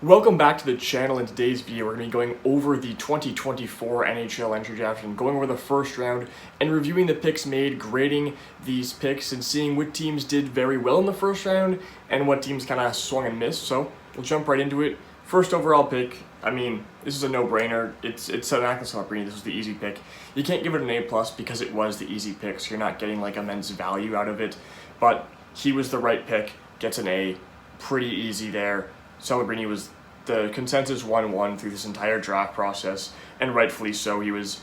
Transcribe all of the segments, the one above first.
Welcome back to the channel. In today's video, we're going to be going over the 2024 NHL entry draft and going over the first round and reviewing the picks made, grading these picks, and seeing what teams did very well in the first round and what teams kind of swung and missed. So we'll jump right into it. First overall pick, I mean, this is a no-brainer. It's Macklin Celebrini. This was the easy pick. You can't give it an A+ because it was the easy pick, so you're not getting like immense value out of it. But he was the right pick, gets an A, pretty easy there. Celebrini was the consensus 1-1 through this entire draft process, and rightfully so. He was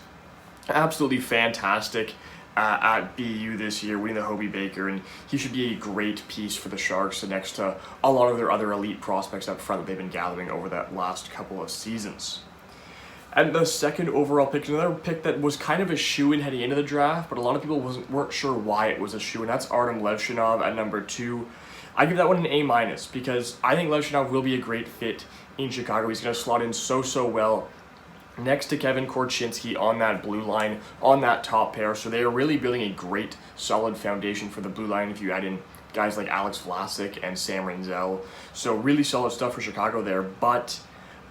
absolutely fantastic at BU this year, winning the Hobey Baker, and he should be a great piece for the Sharks next to a lot of their other elite prospects up front that they've been gathering over that last couple of seasons. And the second overall pick, another pick that was kind of a shoo-in heading into the draft, but a lot of people weren't sure why it was a shoo-in. That's Artyom Levshunov at number 2. I give that one an A- because I think Levshunov will be a great fit in Chicago. He's going to slot in so well next to Kevin Korchinski on that blue line, on that top pair. So they are really building a great, solid foundation for the blue line if you add in guys like Alex Vlasic and Sam Renzel. So really solid stuff for Chicago there, but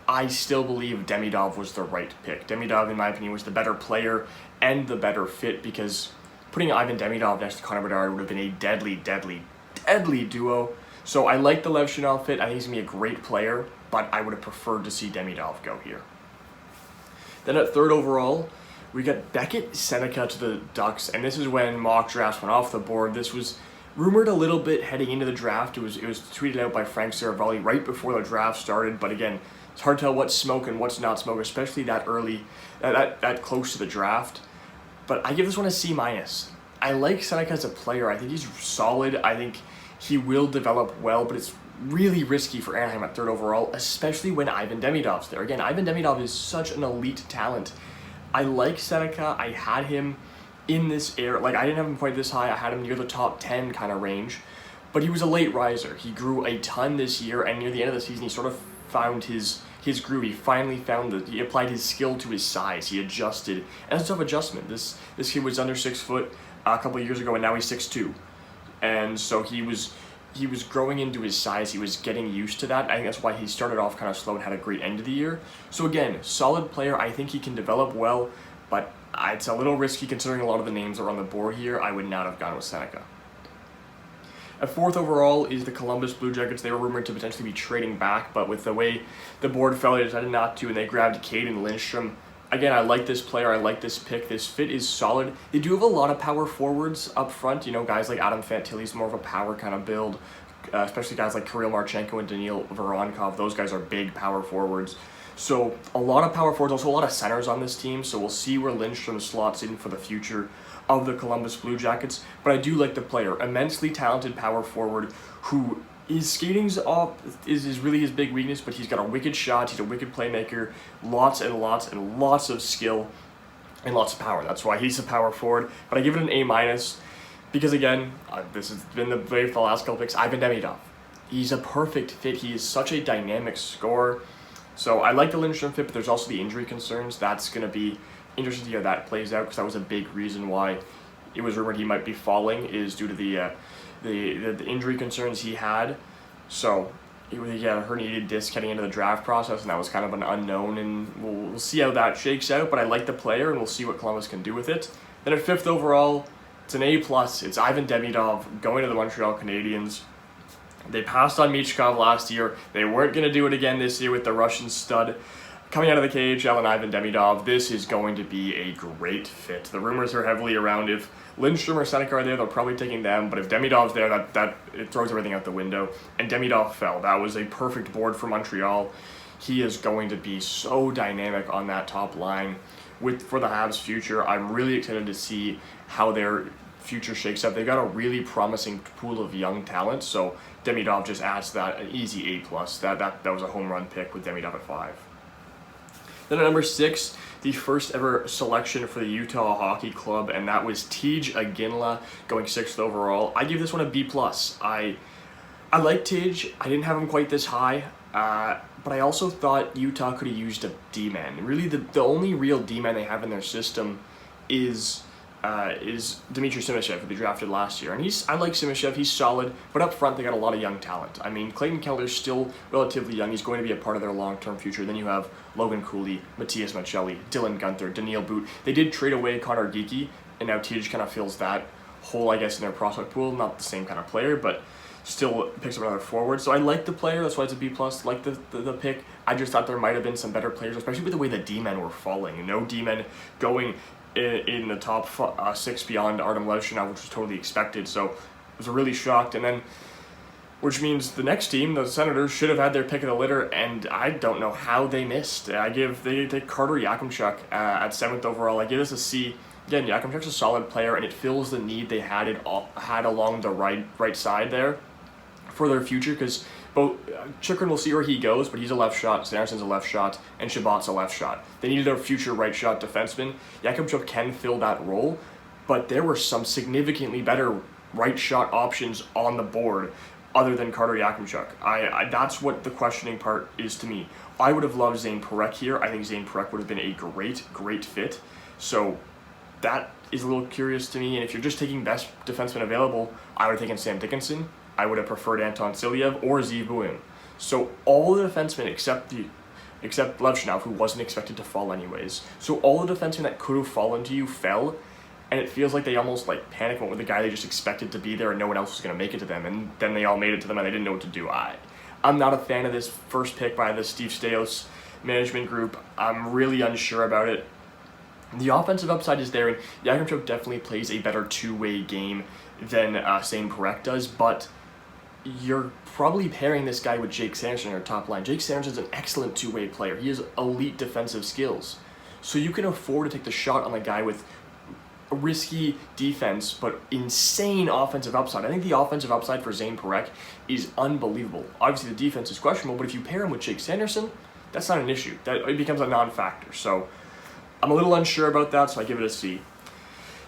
I still believe Demidov was the right pick. Demidov, in my opinion, was the better player and the better fit, because putting Ivan Demidov next to Connor Bedard would have been a deadly duo. So I like the Levshunov fit. I think he's going to be a great player, but I would have preferred to see Demidov go here. Then at third overall, we got Beckett, Sennecke to the Ducks, and this is when mock drafts went off the board. This was rumored a little bit heading into the draft. It was tweeted out by Frank Saravalli right before the draft started, but again, it's hard to tell what's smoke and what's not smoke, especially that early, that close to the draft. But I give this one a C-. I like Sennecke as a player. I think he's solid. I think he will develop well, but it's really risky for Anaheim at third overall, especially when Ivan Demidov's there. Again, Ivan Demidov is such an elite talent. I like Sennecke. I had him in this area. Like, I didn't have him quite this high. I had him near the top 10 kind of range, but he was a late riser. He grew a ton this year, and near the end of the season, he sort of found his groove. He finally found he applied his skill to his size. He adjusted, and that's a tough adjustment. This kid was under 6 foot a couple of years ago, and now he's 6'2", and so he was growing into his size. He was getting used to that. I think that's why he started off kind of slow and had a great end of the year. So again, solid player. I think he can develop well, but it's a little risky considering a lot of the names are on the board here. I would not have gone with Sennecke. At fourth overall is the Columbus Blue Jackets. They were rumored to potentially be trading back, but with the way the board fell, they decided not to, and they grabbed Cayden Lindstrom. Again, I like this player. I like this pick. This fit is solid. They do have a lot of power forwards up front. You know, guys like Adam Fantilli's more of a power kind of build, especially guys like Kirill Marchenko and Daniil Voronkov. Those guys are big power forwards. So a lot of power forwards, also a lot of centers on this team. So we'll see where Lindstrom slots in for the future of the Columbus Blue Jackets. But I do like the player. Immensely talented power forward who his skating's off is really his big weakness, but he's got a wicked shot. He's a wicked playmaker, lots of skill and lots of power. That's why he's a power forward. But I give it an A- because again, this has been the way for the last couple picks. Ivan Demidov, he's a perfect fit. He is such a dynamic scorer. So I like the Lindstrom fit, but there's also the injury concerns. That's going to be interesting to see how that plays out, because that was a big reason why it was rumored he might be falling, is due to the injury concerns he had. So he had a herniated disc heading into the draft process, and that was kind of an unknown, and we'll see how that shakes out. But I like the player, and we'll see what Columbus can do with it. Then at fifth overall, it's an A+. It's Ivan Demidov going to the Montreal Canadiens. They passed on Michkov last year. They weren't going to do it again this year with the Russian stud coming out of the KHL and Ivan Demidov. This is going to be a great fit. The rumors are heavily around if Lindstrom or Sennecke are there, they're probably taking them. But if Demidov's there, that it throws everything out the window. And Demidov fell. That was a perfect board for Montreal. He is going to be so dynamic on that top line for the Habs' future. I'm really excited to see how their future shakes up. They've got a really promising pool of young talent, so Demidov just adds that an easy A+. That was a home run pick with Demidov at 5. Then at number 6, the first ever selection for the Utah Hockey Club, and that was Tij Iginla going 6th overall. I give this one a B+. I like Tij. I didn't have him quite this high, but I also thought Utah could have used a D-man. Really, the only real D-man they have in their system is is Dmitry Silayev, who they drafted last year. And I like Silayev, he's solid, but up front they got a lot of young talent. I mean, Clayton Keller's still relatively young, he's going to be a part of their long-term future. Then you have Logan Cooley, Matthias Maccelli, Dylan Gunther, Daniil Boot. They did trade away Connor Geekie, and now Tij kind of fills that hole, I guess, in their prospect pool. Not the same kind of player, but still picks up another forward. So I like the player, that's why it's a B+, like the pick. I just thought there might have been some better players, especially with the way the D-men were falling. No D-men going in the top 6 beyond Artyom Levshunov, which was totally expected. So I was really shocked. And then, which means the next team, the Senators, should have had their pick of the litter, and I don't know how they missed. They take Carter Yakemchuk at 7th overall. I give this a C. Again, Yakemchuk's a solid player, and it fills the need they had along the right side there for their future, because both Chikrin, we'll see where he goes, but he's a left shot, Sanderson's a left shot, and Shabbat's a left shot. They needed a future right shot defenseman. Yakemchuk can fill that role, but there were some significantly better right shot options on the board other than Carter Yakemchuk. That's what the questioning part is to me. I would have loved Zayne Parekh here. I think Zayne Parekh would have been a great fit. So that is a little curious to me, and if you're just taking best defenseman available, I would have taken Sam Dickinson. I would have preferred Anton Silayev or Zeev Buium. So all the defensemen except Levshunov, who wasn't expected to fall anyways. So all the defensemen that could have fallen to you fell, and it feels like they almost like panic went with the guy they just expected to be there and no one else was going to make it to them, and then they all made it to them and they didn't know what to do. I'm not a fan of this first pick by the Steve Staios management group. I'm really unsure about it. The offensive upside is there, and Yakemchuk definitely plays a better two-way game than Zayne Parekh does, but you're probably pairing this guy with Jake Sanderson on your top line. Jake Sanderson's an excellent two-way player. He has elite defensive skills. So you can afford to take the shot on the guy with a risky defense, but insane offensive upside. I think the offensive upside for Zayne Parekh is unbelievable. Obviously, the defense is questionable, but if you pair him with Jake Sanderson, that's not an issue. It becomes a non-factor. So I'm a little unsure about that, so I give it a C.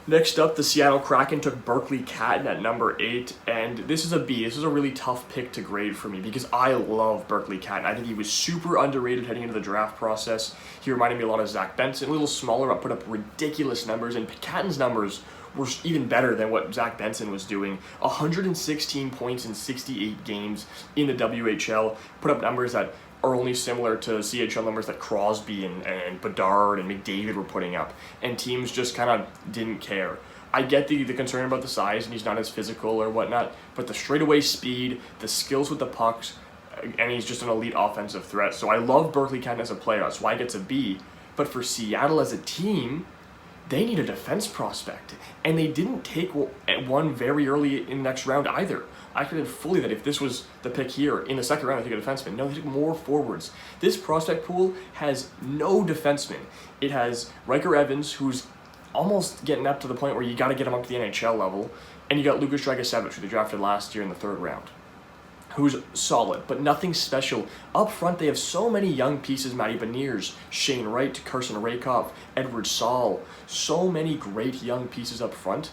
Next up, the Seattle Kraken took Berkly Catton at number 8, and this is a B. This is a really tough pick to grade for me because I love Berkly Catton. I think he was super underrated heading into the draft process. He reminded me a lot of Zach Benson, a little smaller, but put up ridiculous numbers, and Catton's numbers were even better than what Zach Benson was doing. 116 points in 68 games in the WHL, put up numbers that are only similar to CHL numbers that Crosby and Bedard and McDavid were putting up, and teams just kind of didn't care. I get the concern about the size, and he's not as physical or whatnot, but the straightaway speed, the skills with the pucks, and he's just an elite offensive threat. So I love Berkly Catton as a player, that's why he gets a B. But for Seattle as a team, they need a defense prospect, and they didn't take one very early in the next round either. I could have fully that if this was the pick here in the second round, I think a defenseman. No, they took more forwards. This prospect pool has no defensemen. It has Riker Evans, who's almost getting up to the point where you got to get him up to the NHL level, and you got Lukas Dragicevic, who they drafted last year in the 3rd round, who's solid, but nothing special. Up front, they have so many young pieces: Matty Beniers, Shane Wright, Carson Rakoff, Edward Saul. So many great young pieces up front.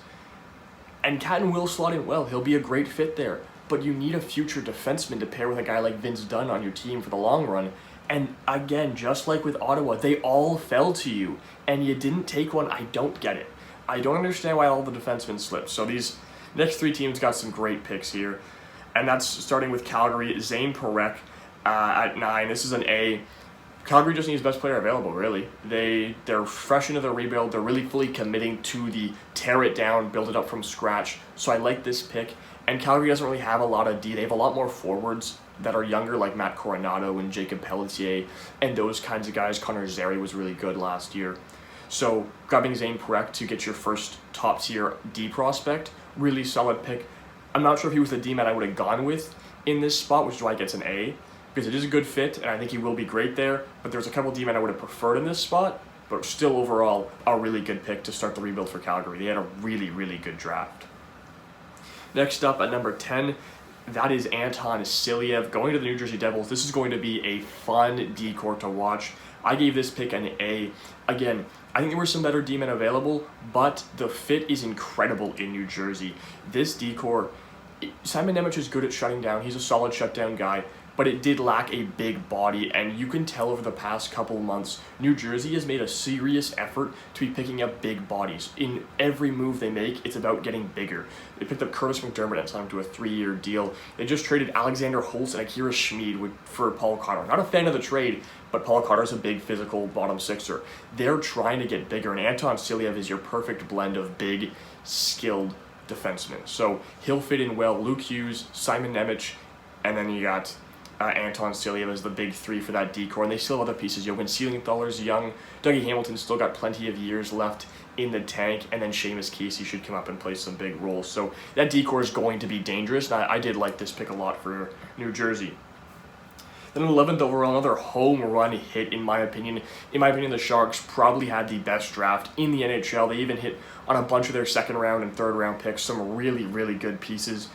And Catton will slot in well. He'll be a great fit there. But you need a future defenseman to pair with a guy like Vince Dunn on your team for the long run. And again, just like with Ottawa, they all fell to you, and you didn't take one. I don't get it. I don't understand why all the defensemen slipped. So these next 3 teams got some great picks here. And that's starting with Calgary, Zayne Parekh at 9. This is an A. Calgary just needs best player available, really. They're fresh into the rebuild. They're really fully committing to the tear it down, build it up from scratch. So I like this pick. And Calgary doesn't really have a lot of D. They have a lot more forwards that are younger, like Matt Coronado and Jacob Pelletier and those kinds of guys. Connor Zary was really good last year. So grabbing Zayne Parekh to get your first top-tier D prospect, really solid pick. I'm not sure if he was the D-man I would have gone with in this spot, which is why it gets an A, because it is a good fit, and I think he will be great there, but there's a couple D-men I would have preferred in this spot, but still overall a really good pick to start the rebuild for Calgary. They had a really, really good draft. Next up at number 10, that is Anton Silayev going to the New Jersey Devils. This is going to be a fun D-core to watch. I gave this pick an A. Again, I think there were some better D-men available, but the fit is incredible in New Jersey. This D-core, Simon Nemec is good at shutting down. He's a solid shutdown guy. but it did lack a big body, and you can tell over the past couple months, New Jersey has made a serious effort to be picking up big bodies. In every move they make, it's about getting bigger. They picked up Curtis McDermott and signed him to a 3-year deal. They just traded Alexander Holtz and Akira Schmid for Paul Cotter. Not a fan of the trade, but Paul Cotter's a big physical bottom sixer. They're trying to get bigger, and Anton Silayev is your perfect blend of big, skilled defensemen. So he'll fit in well. Luke Hughes, Simon Nemec, and then you got Anton Silayev as the big three for that decor, and they still have other pieces. Johan Seelingthaler's young, Dougie Hamilton's still got plenty of years left in the tank, and then Seamus Casey should come up and play some big roles. So that decor is going to be dangerous, and I did like this pick a lot for New Jersey. Then 11th overall, another home run hit in my opinion. In my opinion, the Sharks probably had the best draft in the NHL. They even hit on a bunch of their second round and third round picks, some really, really good pieces.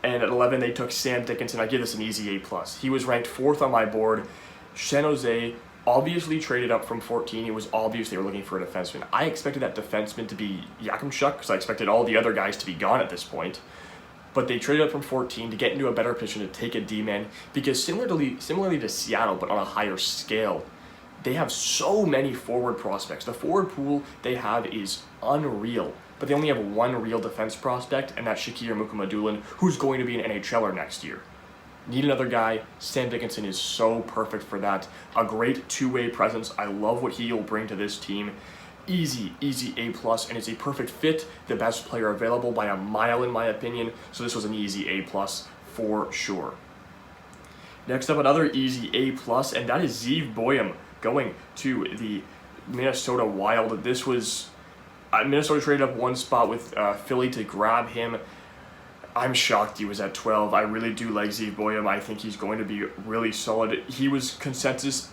And at 11, they took Sam Dickinson. I give this an easy A+. He was ranked 4th on my board. San Jose obviously traded up from 14. It was obvious they were looking for a defenseman. I expected that defenseman to be Yakemchuk, because I expected all the other guys to be gone at this point. But they traded up from 14 to get into a better position to take a D-man, because similarly to Seattle, but on a higher scale, they have so many forward prospects. The forward pool they have is unreal, but they only have one real defense prospect, and that's Shakir Mukhamadullin, who's going to be an NHLer next year. Need another guy. Sam Dickinson is so perfect for that. A great two-way presence. I love what he'll bring to this team. Easy A+, and it's a perfect fit. The best player available by a mile in my opinion, so this was an easy A+ for sure. Next up, another easy A+, and that is Zeev Buium going to the Minnesota Wild. This was Minnesota traded up one spot with Philly to grab him. I'm shocked he was at 12. I really do like Zeev Buium. I think he's going to be really solid. He was consensus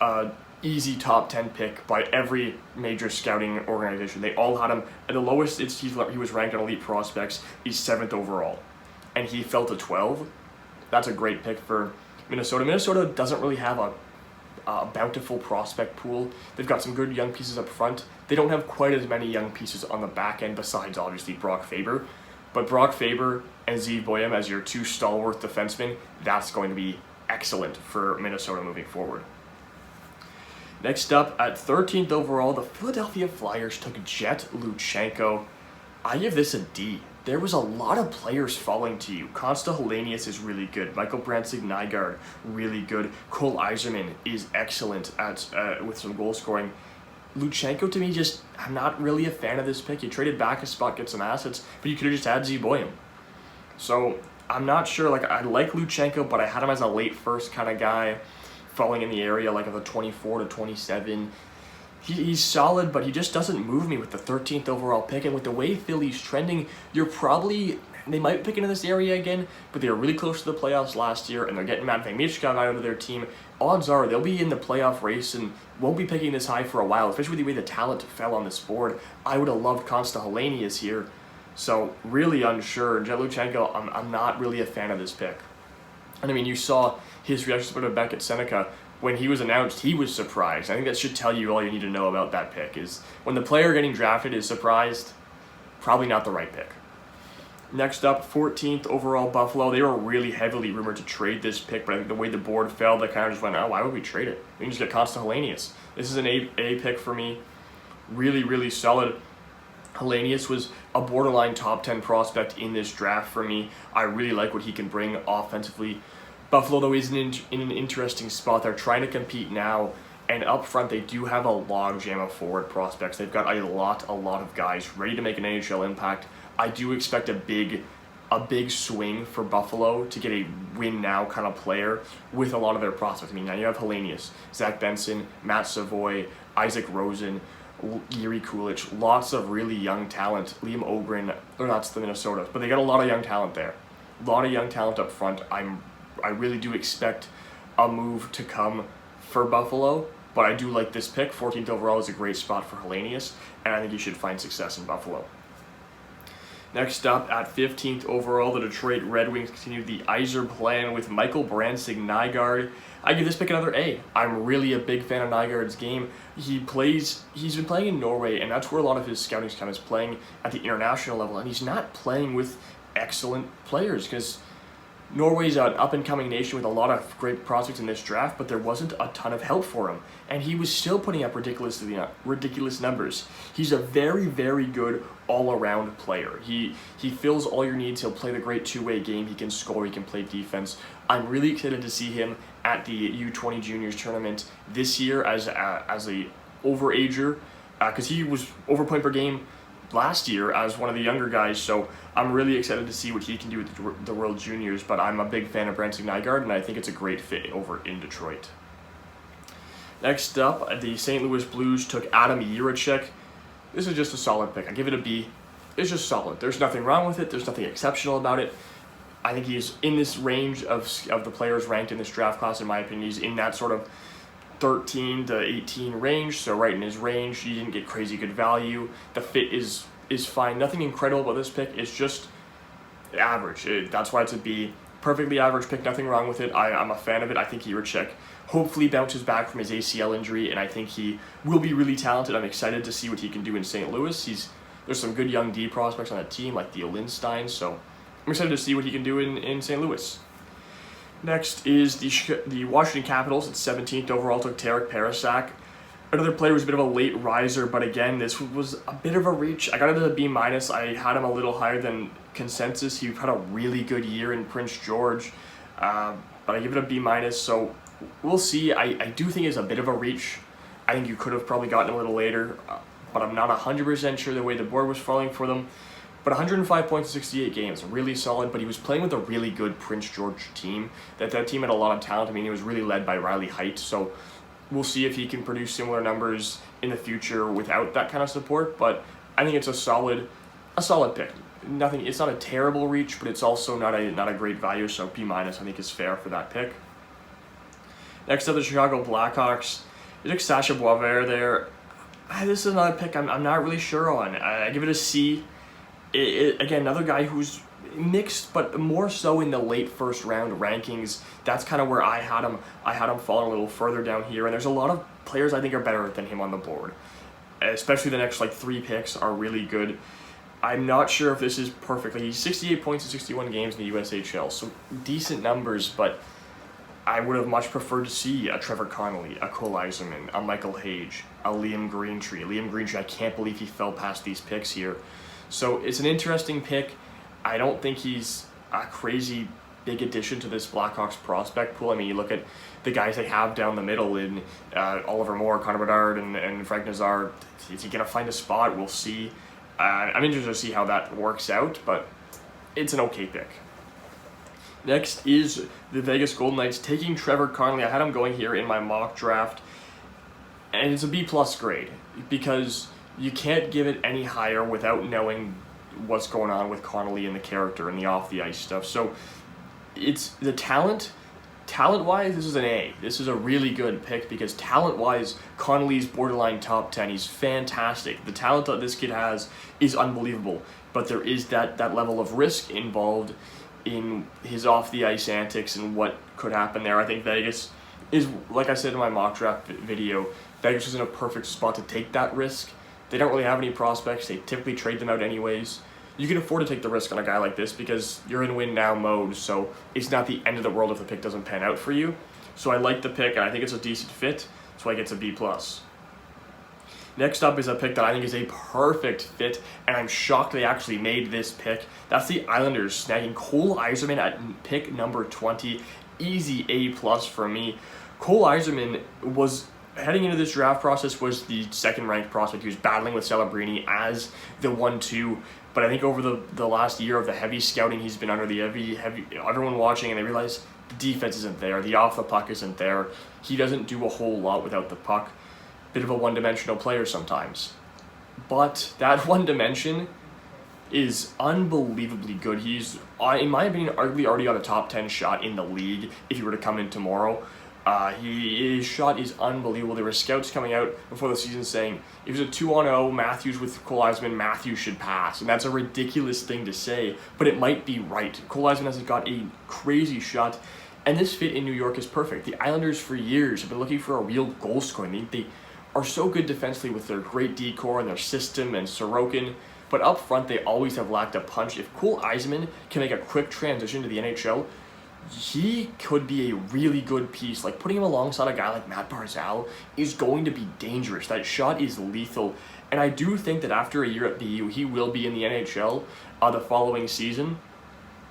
easy top 10 pick by every major scouting organization. They all had him at the lowest. He was ranked on Elite Prospects. He's 7th overall, and he fell to 12. That's a great pick for Minnesota. Minnesota doesn't really have a bountiful prospect pool. They've got some good young pieces up front. They don't have quite as many young pieces on the back end besides obviously Brock Faber. But Brock Faber and Zeev Buium as your two stalwart defensemen, that's going to be excellent for Minnesota moving forward. Next up, at 13th overall, the Philadelphia Flyers took Jett Luchanko. I give this a D. There was a lot of players falling to you. Konsta Helenius is really good. Michael Brandsegg-Nygard, really good. Cole Eiserman is excellent at with some goal scoring. Luchanko, to me, I'm not really a fan of this pick. You traded back a spot, get some assets, but you could have just had Zeev Buium. So I'm not sure. I like Luchanko, but I had him as a late first kind of guy, falling in the area of the 24 to 27. He's solid, but he just doesn't move me with the 13th overall pick. And with the way Philly's trending, they might pick into this area again, but they were really close to the playoffs last year, and they're getting Matvei Michkov out of their team. Odds are they'll be in the playoff race and won't be picking this high for a while, especially with the way the talent fell on this board. I would have loved Konsta Helenius here, so really unsure. Jett Luchanko, I'm not really a fan of this pick. And I mean, you saw his reaction to Beckett Sennecke. When he was announced, he was surprised. I think that should tell you all you need to know about that pick, is when the player getting drafted is surprised, probably not the right pick. Next up, 14th overall Buffalo. They were really heavily rumored to trade this pick, but I think the way the board fell, they kind of just went, oh, why would we trade it? We can just get Konsta Helenius. This is an A pick for me. Really, really solid. Helenius was a borderline top 10 prospect in this draft for me. I really like what he can bring offensively. Buffalo, though, is in an interesting spot. They're trying to compete now, and up front, they do have a logjam of forward prospects. They've got a lot of guys ready to make an NHL impact. I do expect a big swing for Buffalo to get a win-now kind of player with a lot of their prospects. I mean, now you have Helenius, Zach Benson, Matt Savoy, Isaac Rosen, Yuri Kulich, lots of really young talent. Liam Ogren, or that's the Minnesota, but they got a lot of young talent there. A lot of young talent up front. I really do expect a move to come for Buffalo, but I do like this pick. 14th overall is a great spot for Helenius, and I think he should find success in Buffalo. Next up, at 15th overall, the Detroit Red Wings continue the Yzer plan with Michael Brandsegg-Nygard. I give this pick another A. I'm really a big fan of Nygard's game. He's been playing in Norway, and that's where a lot of his scouting time is playing at the international level, and he's not playing with excellent players, because Norway's an up-and-coming nation with a lot of great prospects in this draft, but there wasn't a ton of help for him, and he was still putting up ridiculous numbers. He's a very, very good all-around player. He fills all your needs. He'll play the great two-way game. He can score. He can play defense. I'm really excited to see him at the U20 Juniors tournament this year as a overager, because he was over point per game last year as one of the younger guys, so I'm really excited to see what he can do with the World Juniors, but I'm a big fan of Brandsegg-Nygard, and I think it's a great fit over in Detroit. Next up, the St. Louis Blues took Adam Jiricek. This is just a solid pick. I give it a B. It's just solid. There's nothing wrong with it. There's nothing exceptional about it. I think he's in this range of the players ranked in this draft class, in my opinion. He's in that sort of 13 to 18 range, so right in his range. He didn't get crazy good value. The fit is fine. Nothing incredible about this pick. It's just average. That's why it's a B. Perfectly average pick. Nothing wrong with it. I'm a fan of it. I think Jiricek hopefully bounces back from his ACL injury, and I think he will be really talented. I'm excited to see what he can do in St. Louis. There's some good young D prospects on that team, like the Lindstrom, so I'm excited to see what he can do in St. Louis. Next is the Washington Capitals at 17th overall, took Terik Parascak. Another player who was a bit of a late riser, but again, this was a bit of a reach. I got it at a B-. I had him a little higher than consensus. He had a really good year in Prince George, but I give it a B-, so we'll see. I do think it's a bit of a reach. I think you could have probably gotten him a little later, but I'm not 100% sure the way the board was falling for them. But 105 points in 68 games, really solid, but he was playing with a really good Prince George team. That team had a lot of talent. I mean, he was really led by Riley Heidt, so we'll see if he can produce similar numbers in the future without that kind of support, but I think it's a solid pick. It's not a terrible reach, but it's also not a great value, so B- I think is fair for that pick. Next up, the Chicago Blackhawks. They took Sacha Boisvert there. This is another pick I'm not really sure on. I give it a C. Again, another guy who's mixed, but more so in the late first round rankings. That's kind of where I had him. I had him falling a little further down here, and there's a lot of players I think are better than him on the board. Especially the next 3 picks are really good. I'm not sure if this is perfect. He's 68 points in 61 games in the USHL, so decent numbers, but I would have much preferred to see a Trevor Connolly, a Cole Eiserman, a Michael Hage, a Liam Greentree. Liam Greentree, I can't believe he fell past these picks here. So it's an interesting pick. I don't think he's a crazy big addition to this Blackhawks prospect pool. I mean, you look at the guys they have down the middle in Oliver Moore, Connor Bedard, and Frank Nazar. Is he going to find a spot? We'll see. I'm interested to see how that works out, but it's an okay pick. Next is the Vegas Golden Knights taking Trevor Connolly. I had him going here in my mock draft, and it's a B+ grade because you can't give it any higher without knowing what's going on with Connolly and the character and the off-the-ice stuff. So it's the talent-wise, this is an A. This is a really good pick because talent-wise, Connolly's borderline top 10. He's fantastic. The talent that this kid has is unbelievable, but there is that level of risk involved in his off-the-ice antics and what could happen there. I think Vegas is, like I said in my mock draft video, Vegas is in a perfect spot to take that risk. They don't really have any prospects. They typically trade them out anyways. You can afford to take the risk on a guy like this because you're in win-now mode, so it's not the end of the world if the pick doesn't pan out for you. So I like the pick, and I think it's a decent fit. That's why it gets a B+. Next up is a pick that I think is a perfect fit, and I'm shocked they actually made this pick. That's the Islanders snagging Cole Eiserman at pick number 20. Easy A+ for me. Cole Eiserman was, heading into this draft process, was the second-ranked prospect. He was battling with Celebrini as the 1-2, but I think over the last year of the heavy scouting, he's been under the heavy everyone watching, and they realize the defense isn't there, the off-the-puck isn't there. He doesn't do a whole lot without the puck. Bit of a one-dimensional player sometimes. But that one dimension is unbelievably good. He's, in my opinion, arguably already got a top 10 shot in the league if he were to come in tomorrow. His shot is unbelievable. There were scouts coming out before the season saying, if it was a 2-on-0, Matthews with Cole Eiserman, Matthews should pass. And that's a ridiculous thing to say, but it might be right. Cole Eiserman has got a crazy shot, and this fit in New York is perfect. The Islanders for years have been looking for a real goal scorer. They are so good defensively with their great D-core and their system and Sorokin, but up front they always have lacked a punch. If Cole Eiserman can make a quick transition to the NHL, he could be a really good piece. Like, putting him alongside a guy like Matt Barzal is going to be dangerous. That shot is lethal. And I do think that after a year at BU, he will be in the NHL the following season,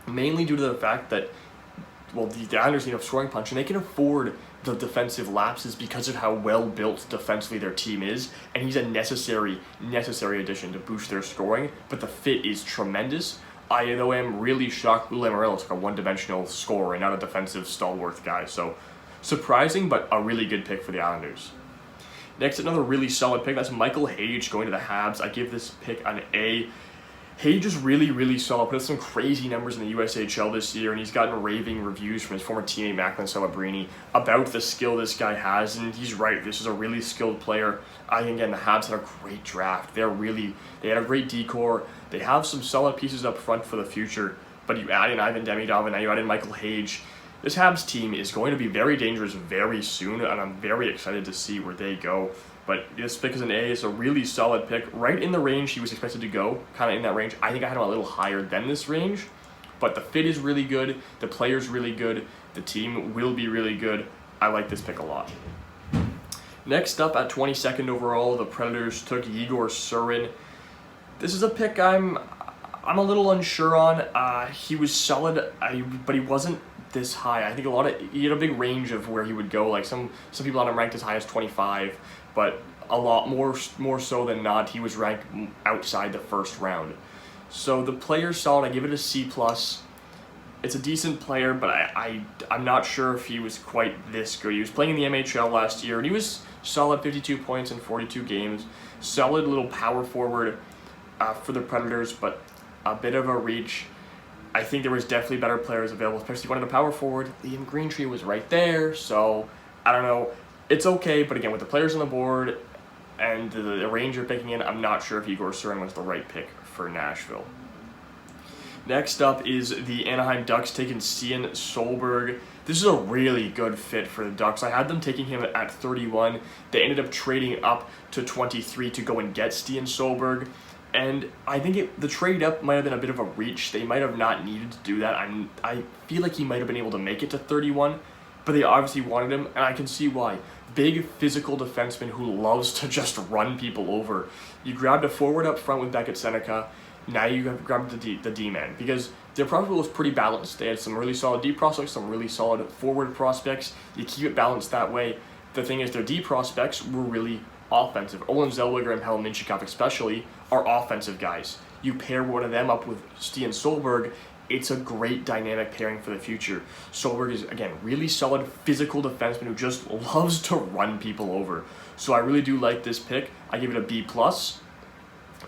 mainly due to the fact that, well, the Islanders need a scoring punch, and they can afford the defensive lapses because of how well built defensively their team is, and he's a necessary addition to boost their scoring, but the fit is tremendous. I, though, am really shocked Lou Lamoriello is like a one-dimensional scorer and not a defensive stalwart guy, so surprising, but a really good pick for the Islanders. Next, another really solid pick, that's Michael Hage going to the Habs. I give this pick an A. Hage is really solid, put up some crazy numbers in the USHL this year, and he's gotten raving reviews from his former teammate Macklin Celebrini about the skill this guy has, and he's right, this is a really skilled player. I think, again, the Habs had a great draft. They had a great decor. They have some solid pieces up front for the future, but you add in Ivan Demidov, and now you add in Michael Hage. This Habs team is going to be very dangerous very soon, and I'm very excited to see where they go. But this pick is an A. It's a really solid pick, right in the range he was expected to go, kind of in that range. I think I had him a little higher than this range, but the fit is really good, the player's really good, the team will be really good. I like this pick a lot. Next up, at 22nd overall, the Predators took Igor Surin. This is a pick I'm a little unsure on. He was solid, but he wasn't this high. I think he had a big range of where he would go. Like some people had him ranked as high as 25, but a lot more so than not, he was ranked outside the first round. So the player's solid. I give it a C+. It's a decent player, but I'm not sure if he was quite this good. He was playing in the MHL last year, and he was solid, 52 points in 42 games. Solid little power forward for the Predators, but a bit of a reach. I think there was definitely better players available, especially one in the power forward. Liam Greentree was right there, so I don't know. It's okay, but again, with the players on the board and the range you're picking in, I'm not sure if Igor Surin was the right pick for Nashville. Next up is the Anaheim Ducks taking Stian Solberg. This is a really good fit for the Ducks. I had them taking him at 31. They ended up trading up to 23 to go and get Stian Solberg. And I think the trade up might have been a bit of a reach. They might have not needed to do that. I feel like he might have been able to make it to 31, but they obviously wanted him, and I can see why. Big physical defenseman who loves to just run people over. You grabbed a forward up front with Beckett, Sennecke. Now you have grabbed the D-man, because their prospect was pretty balanced. They had some really solid D prospects, some really solid forward prospects. You keep it balanced that way. The thing is, their D prospects were really offensive. Olin Zellweger and Helenius especially are offensive guys. You pair one of them up with Stian Solberg, it's a great dynamic pairing for the future. Solberg is, again, really solid physical defenseman who just loves to run people over. So I really do like this pick. I give it a B+.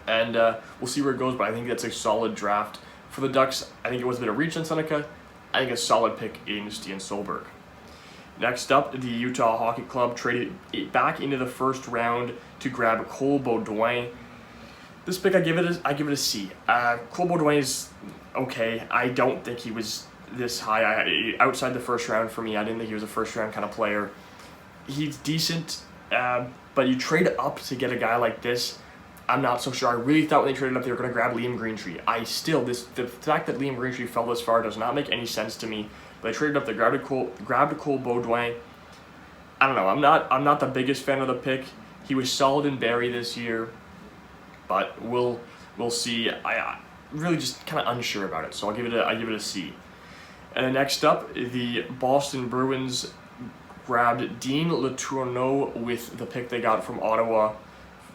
And we'll see where it goes, but I think that's a solid draft. For the Ducks, I think it was a bit of reach in Sennecke. I think a solid pick in Stian Solberg. Next up, the Utah Hockey Club traded it back into the first round to grab Cole Baudouin. This pick, I give it a C. Cole Baudouin is okay. I don't think he was this high. Outside the first round for me, I didn't think he was a first round kind of player. He's decent, but you trade up to get a guy like this, I'm not so sure. I really thought when they traded up they were going to grab Liam Greentree. The fact that Liam Greentree fell this far does not make any sense to me. But they traded up, they grabbed Cole Baudouin. I don't know. I'm not the biggest fan of the pick. He was solid in Barrie this year, but we'll see. I really just kind of unsure about it, so I give it a C. And then next up, the Boston Bruins grabbed Dean Letourneau with the pick they got from Ottawa.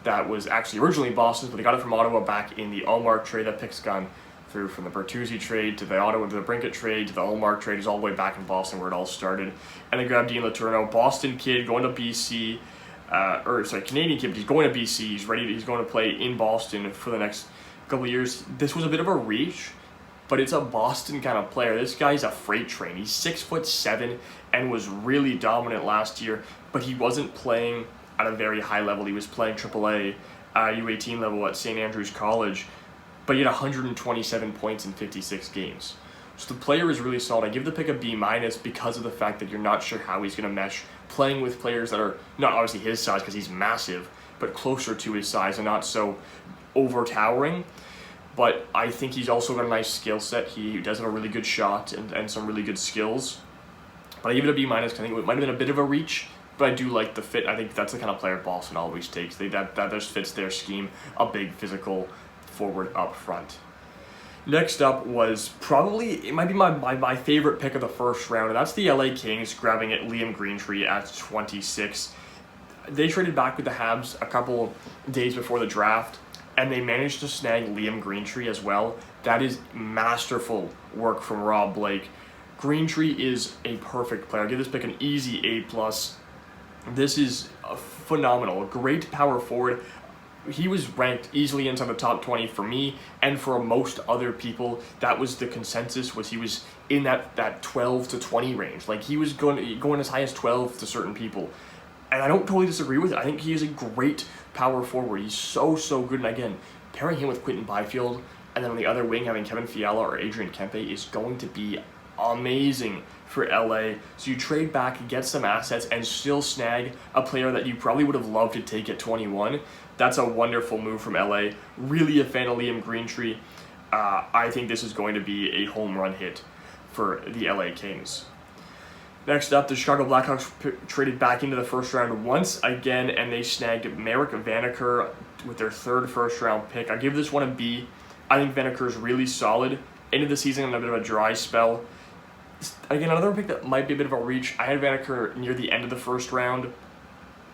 That was actually originally Boston's, but they got it from Ottawa back in the Ullmark trade. That pick's gone through from the Bertuzzi trade to the Ottawa to the Brinkett trade to the Ullmark trade. Is all the way back in Boston where it all started. And they grabbed Dean Letourneau, Boston kid going to BC, Canadian kid, but he's going to BC. He's going to play in Boston for the next couple of years. This was a bit of a reach, but it's a Boston kind of player. This guy's a freight train. He's 6'7" and was really dominant last year, but he wasn't playing at a very high level. He was playing AAA U18 level at St. Andrews College, but he had 127 points in 56 games. So the player is really solid. I give the pick a B- because of the fact that you're not sure how he's going to mesh playing with players that are not obviously his size because he's massive, but closer to his size and not so over-towering. but I think he's also got a nice skill set. He does have a really good shot and some really good skills. But I give it a B-. I think it might have been a bit of a reach, but I do like the fit. I think that's the kind of player Boston always takes. That just fits their scheme, a big physical forward up front. Next up was probably, it might be my favorite pick of the first round, and that's the LA Kings grabbing at Liam Greentree at 26. They traded back with the Habs a couple days before the draft, and they managed to snag Liam Greentree as well. That is masterful work from Rob Blake. Greentree is a perfect player. I give this pick an easy A+. This is phenomenal. Great power forward. He was ranked easily inside the top 20 for me, and for most other people, that was the consensus, was he was in that 12 to 20 range. Like, he was going as high as 12 to certain people. And I don't totally disagree with it. I think he is a great power forward. He's so good. And again, pairing him with Quinton Byfield, and then on the other wing having Kevin Fiala or Adrian Kempe is going to be amazing for LA. So you trade back, get some assets, and still snag a player that you probably would have loved to take at 21. That's a wonderful move from LA. Really a fan of Liam Greentree. I think this is going to be a home run hit for the LA Kings. Next up, the Chicago Blackhawks traded back into the first round once again, and they snagged Marek Vanacker with their third first-round pick. I give this one a B. I think Vanacker is really solid. Into the season on a bit of a dry spell. Again, another pick that might be a bit of a reach. I had Vanacker near the end of the first round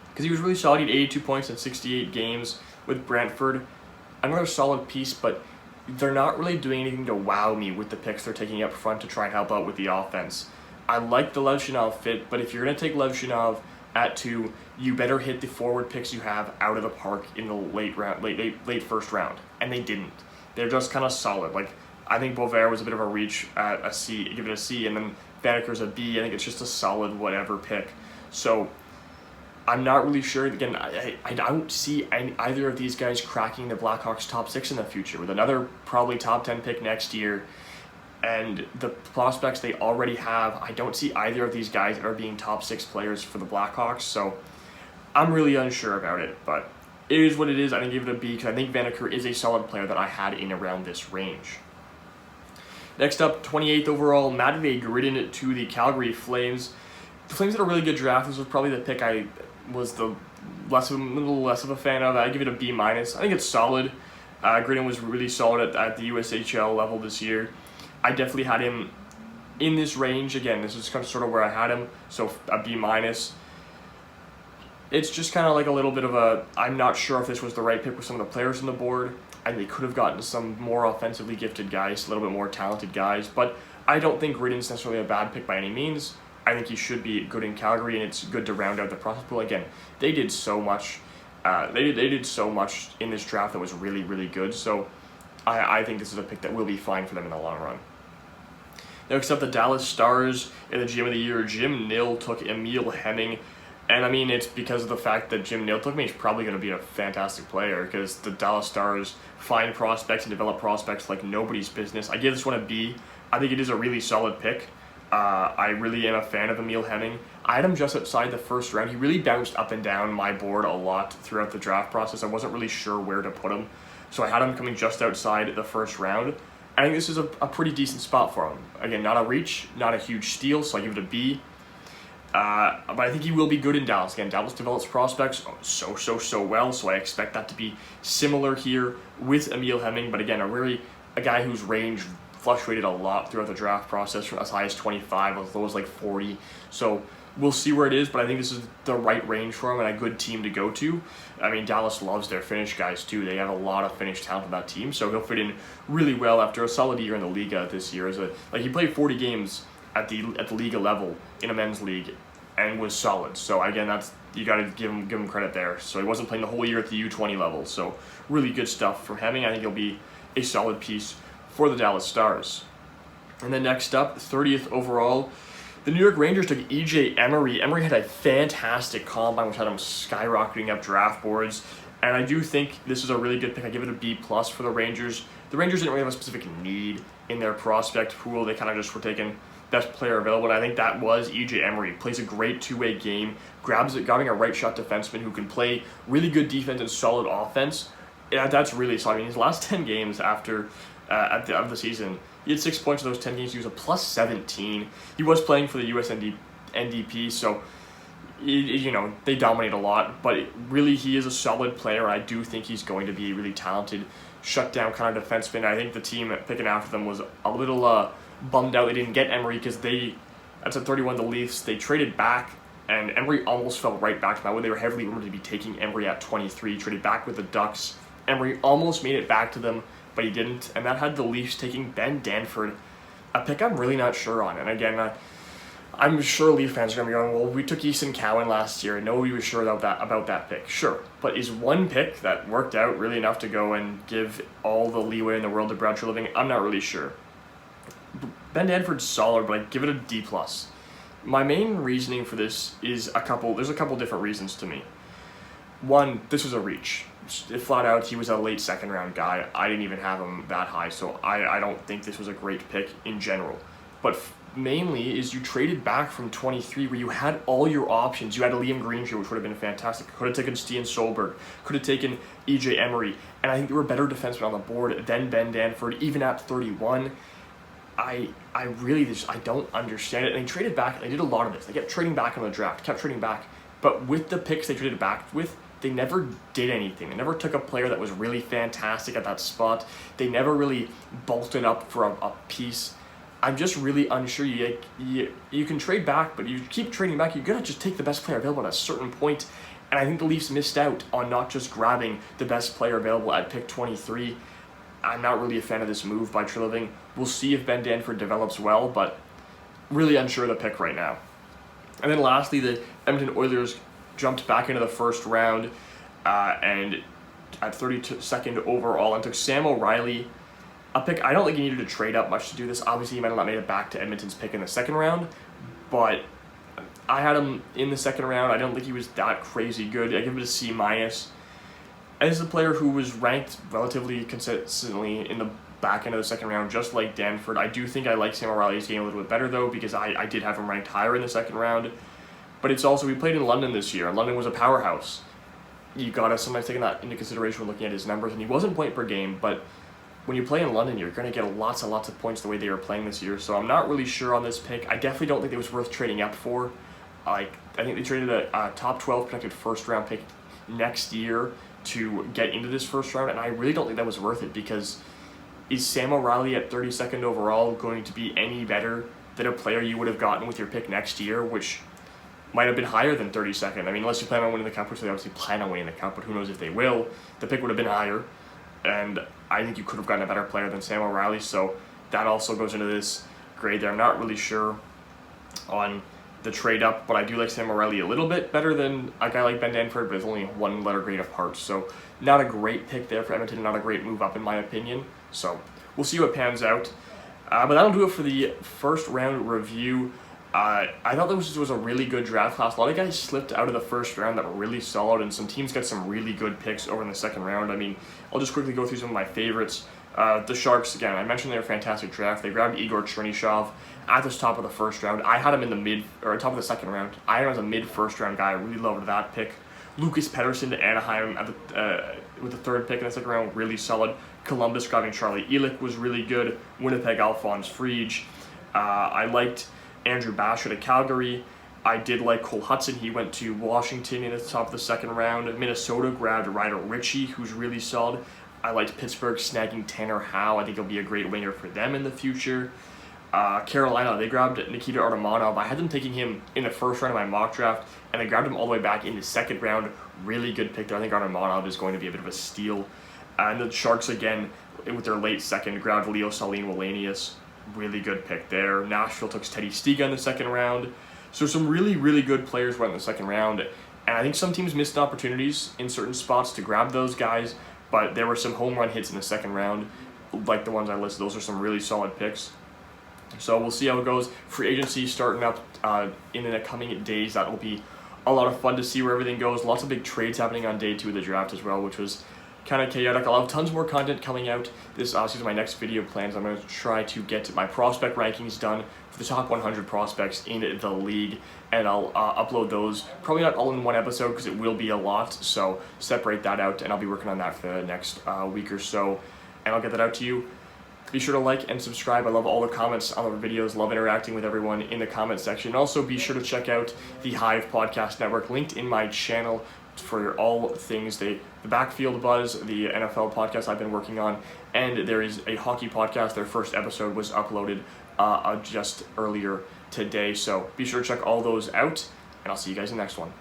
because he was really solid. He had 82 points in 68 games with Brantford. Another solid piece, but they're not really doing anything to wow me with the picks they're taking up front to try and help out with the offense. I like the Levshunov fit, but if you're going to take Levshunov at 2, you better hit the forward picks you have out of the park in the late first round. And they didn't. They're just kind of solid. Like, I think Boisvert was a bit of a reach at a C, give it a C, and then Vanacker's a B. I think it's just a solid whatever pick. So I'm not really sure. Again, I don't see either of these guys cracking the Blackhawks top 6 in the future with another probably top 10 pick next year. And the prospects they already have, I don't see either of these guys ever being top 6 players for the Blackhawks. So I'm really unsure about it, but it is what it is. I didn't give it a B because I think Vanacker is a solid player that I had in around this range. Next up, 28th overall, Matvei Gridin to the Calgary Flames. The Flames had a really good draft. This was probably the pick I was a little less of a fan of. I give it a B-. I think it's solid. Gridin was really solid at the USHL level this year. I definitely had him in this range. Again, this is kind of sort of where I had him, so a B-. It's just kind of like a little bit of a, I'm not sure if this was the right pick with some of the players on the board, and they could have gotten some more offensively gifted guys, a little bit more talented guys, but I don't think Gridin's necessarily a bad pick by any means. I think he should be good in Calgary, and it's good to round out the prospect pool. Again, they did so much. They did so much in this draft that was really, really good, so I think this is a pick that will be fine for them in the long run. Next up, the Dallas Stars in the GM of the Year. Jim Nill took Emil Hemming. And I mean, it's because of the fact that Jim Nill took me. He's probably going to be a fantastic player because the Dallas Stars find prospects and develop prospects like nobody's business. I give this one a B. I think it is a really solid pick. I really am a fan of Emil Hemming. I had him just outside the first round. He really bounced up and down my board a lot throughout the draft process. I wasn't really sure where to put him. So I had him coming just outside the first round. I think this is a pretty decent spot for him. Again, not a reach, not a huge steal, so I give it a B. But I think he will be good in Dallas. Again, Dallas develops prospects so well, so I expect that to be similar here with Emil Hemming. But again, a guy whose range fluctuated a lot throughout the draft process, from as high as 25, as low as like 40. So we'll see where it is, but I think this is the right range for him and a good team to go to. I mean, Dallas loves their Finnish guys too. They have a lot of Finnish talent on that team, so he'll fit in really well after a solid year in the Liga this year. He played 40 games at the Liga level in a men's league and was solid. So again, you got to give him credit there. So he wasn't playing the whole year at the U20 level. So really good stuff from Hemming. I think he'll be a solid piece for the Dallas Stars. And then next up, 30th overall, the New York Rangers took E.J. Emery. Emery had a fantastic combine, which had him skyrocketing up draft boards. And I do think this is a really good pick. I give it a B+ for the Rangers. The Rangers didn't really have a specific need in their prospect pool. They kind of just were taking best player available, and I think that was E.J. Emery. Plays a great two-way game, grabbing a right-shot defenseman who can play really good defense and solid offense. Yeah, that's really solid. I mean, his last 10 games after at the end of the season, he had 6 points in those 10 games. He was a plus 17. He was playing for the US NDP, so they dominate a lot. But really, he is a solid player. I do think he's going to be a really talented shutdown kind of defenseman. I think the team picking after them was a little bummed out they didn't get Emery because that's at 31 the Leafs. They traded back, and Emery almost fell right back to them. They were heavily rumored to be taking Emery at 23. Traded back with the Ducks. Emery almost made it back to them, but he didn't, and that had the Leafs taking Ben Danford, a pick I'm really not sure on. And again, I'm sure Leaf fans are going to be going, well, we took Easton Cowan last year, and nobody was sure about that pick. Sure, but is one pick that worked out really enough to go and give all the leeway in the world to Brad Treliving? I'm not really sure. Ben Danford's solid, but I'd give it a D+. My main reasoning for this is there's a couple different reasons to me. One, this was a reach. Flat out, he was a late second round guy. I didn't even have him that high, so I don't think this was a great pick in general. But mainly is you traded back from 23 where you had all your options. You had a Liam Greenfield, which would have been fantastic. Could have taken Stian Solberg. Could have taken EJ Emery. And I think there were better defensemen on the board than Ben Danford, even at 31. I really just, I don't understand it. And they traded back, and they did a lot of this. They kept trading back on the draft, kept trading back. But with the picks they traded back with, they never did anything. They never took a player that was really fantastic at that spot. They never really bolted up for a piece. I'm just really unsure. You can trade back, but you keep trading back, you're going to just take the best player available at a certain point. And I think the Leafs missed out on not just grabbing the best player available at pick 23. I'm not really a fan of this move by Treliving. We'll see if Ben Danford develops well, but really unsure of the pick right now. And then lastly, the Edmonton Oilers jumped back into the first round and at 32nd overall and took Sam O'Reilly, a pick I don't think he needed to trade up much to do this. Obviously, he might have not made it back to Edmonton's pick in the second round, but I had him in the second round. I don't think he was that crazy good. I give him a C-. As a player who was ranked relatively consistently in the back end of the second round, just like Danford, I do think I like Sam O'Reilly's game a little bit better, though, because I did have him ranked higher in the second round. But it's also, we played in London this year, and London was a powerhouse. You got to sometimes take that into consideration when looking at his numbers, and he wasn't point per game, but when you play in London, you're going to get lots and lots of points the way they were playing this year, so I'm not really sure on this pick. I definitely don't think it was worth trading up for. I think they traded a top 12 protected first-round pick next year to get into this first round, and I really don't think that was worth it, because is Sam O'Reilly at 32nd overall going to be any better than a player you would have gotten with your pick next year, which might have been higher than 32nd. I mean, unless you plan on winning the Cup, which they obviously plan on winning the Cup, but who knows if they will, the pick would have been higher, and I think you could have gotten a better player than Sam O'Reilly, so that also goes into this grade there. I'm not really sure on the trade up, but I do like Sam O'Reilly a little bit better than a guy like Ben Danford, but it's only one letter grade apart, so not a great pick there for Edmonton, not a great move up in my opinion, so we'll see what pans out. But that'll do it for the first round review. I thought this was a really good draft class. A lot of guys slipped out of the first round that were really solid, and some teams got some really good picks over in the second round. I mean, I'll just quickly go through some of my favorites. The Sharks, again, I mentioned they're a fantastic draft. They grabbed Igor Chernyshov at the top of the first round. I had him in the top of the second round. I had him as a mid-first round guy. I really loved that pick. Lucas Pettersson to Anaheim with the third pick in the second round, really solid. Columbus grabbing Charlie Ehrlich was really good. Winnipeg, Alphonse Friedge. I liked Andrew Basher to Calgary. I did like Cole Hudson. He went to Washington in the top of the second round. Minnesota grabbed Ryder Ritchie, who's really solid. I liked Pittsburgh snagging Tanner Howe. I think he'll be a great winger for them in the future. Carolina, they grabbed Nikita Artyom. I had them taking him in the first round of my mock draft, and they grabbed him all the way back in the second round. Really good pick there. I think Artyom is going to be a bit of a steal. And the Sharks, again, with their late second, grabbed Leo Saline-Wallenius. Really good pick there. Nashville took Teddy Stiga in the second round. So some really, really good players went in the second round. And I think some teams missed opportunities in certain spots to grab those guys, but there were some home run hits in the second round, like the ones I listed. Those are some really solid picks. So we'll see how it goes. Free agency starting up in the coming days. That will be a lot of fun to see where everything goes. Lots of big trades happening on day 2 of the draft as well, which was kind of chaotic. I'll have tons more content coming out this offseason. My next video plans, I'm going to try to get my prospect rankings done for the top 100 prospects in the league, and I'll upload those, probably not all in one episode because it will be a lot, so separate that out, and I'll be working on that for the next week or so, and I'll get that out to you. Be sure to like and subscribe. I love all the comments on the videos, love interacting with everyone in the comment section. Also, be sure to check out the Hive Podcast Network, linked in my channel, for all things the Backfield Buzz, the NFL podcast I've been working on, and there is a hockey podcast. Their first episode was uploaded just earlier today, so be sure to check all those out, and I'll see you guys in the next one.